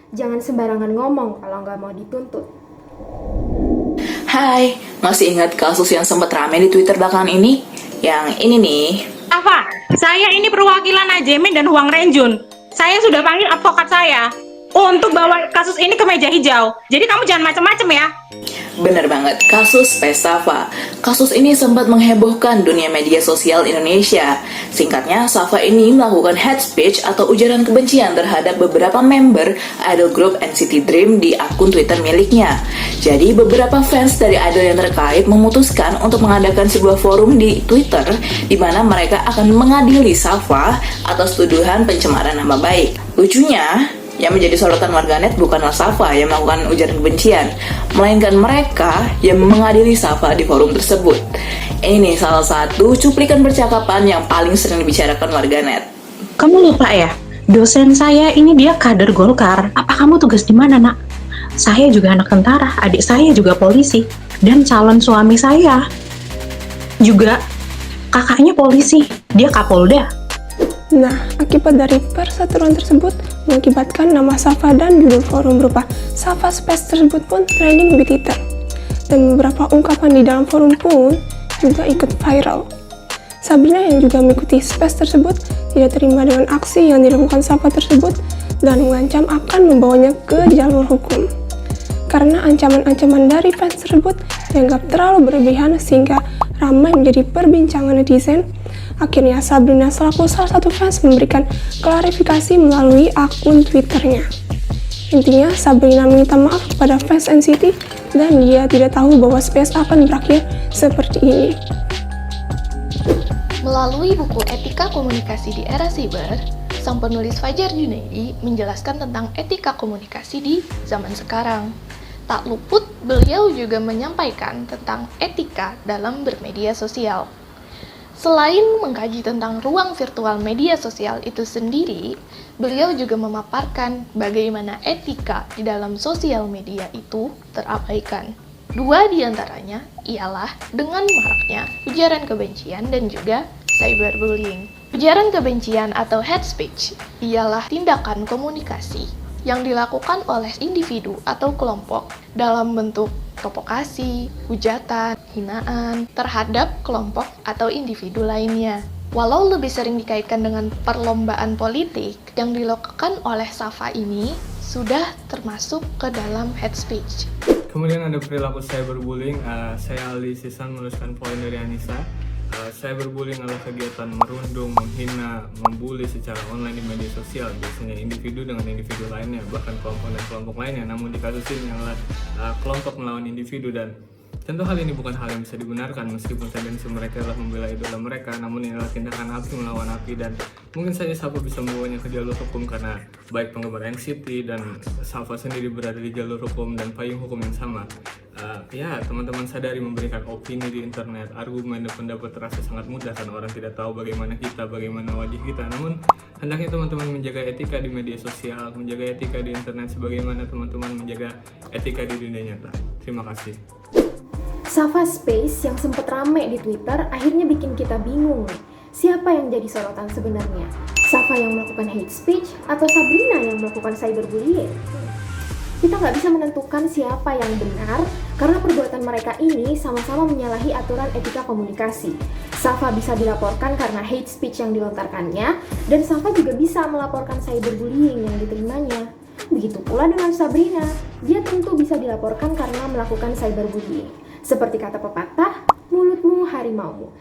Jangan sembarangan ngomong kalau nggak mau dituntut. Hai, masih ingat kasus yang sempat rame di Twitter belakangan ini? Yang ini nih. Apa? Saya ini perwakilan Najemin dan Huang Renjun. Saya sudah panggil advokat saya untuk bawa kasus ini ke meja hijau. Jadi kamu jangan macam-macam ya. Bener banget, kasus Safa. Kasus ini sempat menghebohkan dunia media sosial Indonesia. Singkatnya, Safa ini melakukan hate speech atau ujaran kebencian terhadap beberapa member idol group NCT Dream di akun Twitter miliknya. Jadi, beberapa fans dari idol yang terkait memutuskan untuk mengadakan sebuah forum di Twitter di mana mereka akan mengadili Safa atas tuduhan pencemaran nama baik. Lucunya, yang menjadi sorotan warganet bukanlah Safa yang melakukan ujaran kebencian, melainkan mereka yang mengadili Safa di forum tersebut. Ini salah satu cuplikan percakapan yang paling sering dibicarakan warganet. Kamu lupa ya? Dosen saya ini dia kader Golkar. Apa kamu tugas di mana, Nak? Saya juga anak tentara, adik saya juga polisi, dan calon suami saya juga kakaknya polisi. Dia Kapolda. Nah, akibat dari perseteruan tersebut mengakibatkan nama Safa dan judul forum berupa Safa Space tersebut pun trending di Twitter. Dan beberapa ungkapan di dalam forum pun juga ikut viral. Sabrina yang juga mengikuti space tersebut tidak terima dengan aksi yang dilakukan Safa tersebut dan mengancam akan membawanya ke jalur hukum. Karena ancaman-ancaman dari fans tersebut dianggap terlalu berlebihan sehingga ramai menjadi perbincangan netizen. Akhirnya Sabrina selaku salah satu fans memberikan klarifikasi melalui akun Twitternya. Intinya Sabrina meminta maaf kepada fans NCT dan dia tidak tahu bahwa space akan berakhir seperti ini. Melalui buku Etika Komunikasi di Era Siber, sang penulis Fajar Junaidi menjelaskan tentang etika komunikasi di zaman sekarang. Tak luput, beliau juga menyampaikan tentang etika dalam bermedia sosial. Selain mengkaji tentang ruang virtual media sosial itu sendiri, beliau juga memaparkan bagaimana etika di dalam sosial media itu terabaikan. Dua di antaranya ialah dengan maraknya ujaran kebencian dan juga cyberbullying. Ujaran kebencian atau hate speech ialah tindakan komunikasi yang dilakukan oleh individu atau kelompok dalam bentuk provokasi, hujatan, hinaan terhadap kelompok atau individu lainnya. Walau lebih sering dikaitkan dengan perlombaan politik, yang dilakukan oleh Safa ini sudah termasuk ke dalam hate speech. Kemudian ada perilaku cyberbullying. Saya Ali Sisan menuliskan poin dari Anissa. Cyberbullying adalah kegiatan merundung, menghina, membuli secara online di media sosial, biasanya individu dengan individu lainnya, bahkan kelompok dan kelompok lainnya. Namun di kasus ini adalah kelompok melawan individu, dan tentu hal ini bukan hal yang bisa dibenarkan meskipun tendensi mereka adalah membela idola mereka. Namun ini adalah tindakan api melawan api, dan mungkin saja Safa bisa membawanya ke jalur hukum karena baik penggemar NCT dan Safa sendiri berada di jalur hukum dan payung hukum yang sama. Ya, teman-teman sadari memberikan opini di internet, argumen dan pendapat terasa sangat mudah karena orang tidak tahu bagaimana kita, bagaimana wajah kita. Namun, hendaknya teman-teman menjaga etika di media sosial, menjaga etika di internet sebagaimana teman-teman menjaga etika di dunia nyata. Terima kasih. Safa Space yang sempat rame di Twitter akhirnya bikin kita bingung nih. Siapa yang jadi sorotan sebenarnya? Safa yang melakukan hate speech atau Sabrina yang melakukan cyberbullying? Kita nggak bisa menentukan siapa yang benar karena perbuatan mereka ini sama-sama menyalahi aturan etika komunikasi. Safa bisa dilaporkan karena hate speech yang dilontarkannya, dan Safa juga bisa melaporkan cyberbullying yang diterimanya. Begitu pula dengan Sabrina, dia tentu bisa dilaporkan karena melakukan cyberbullying. Seperti kata pepatah, mulutmu harimaumu.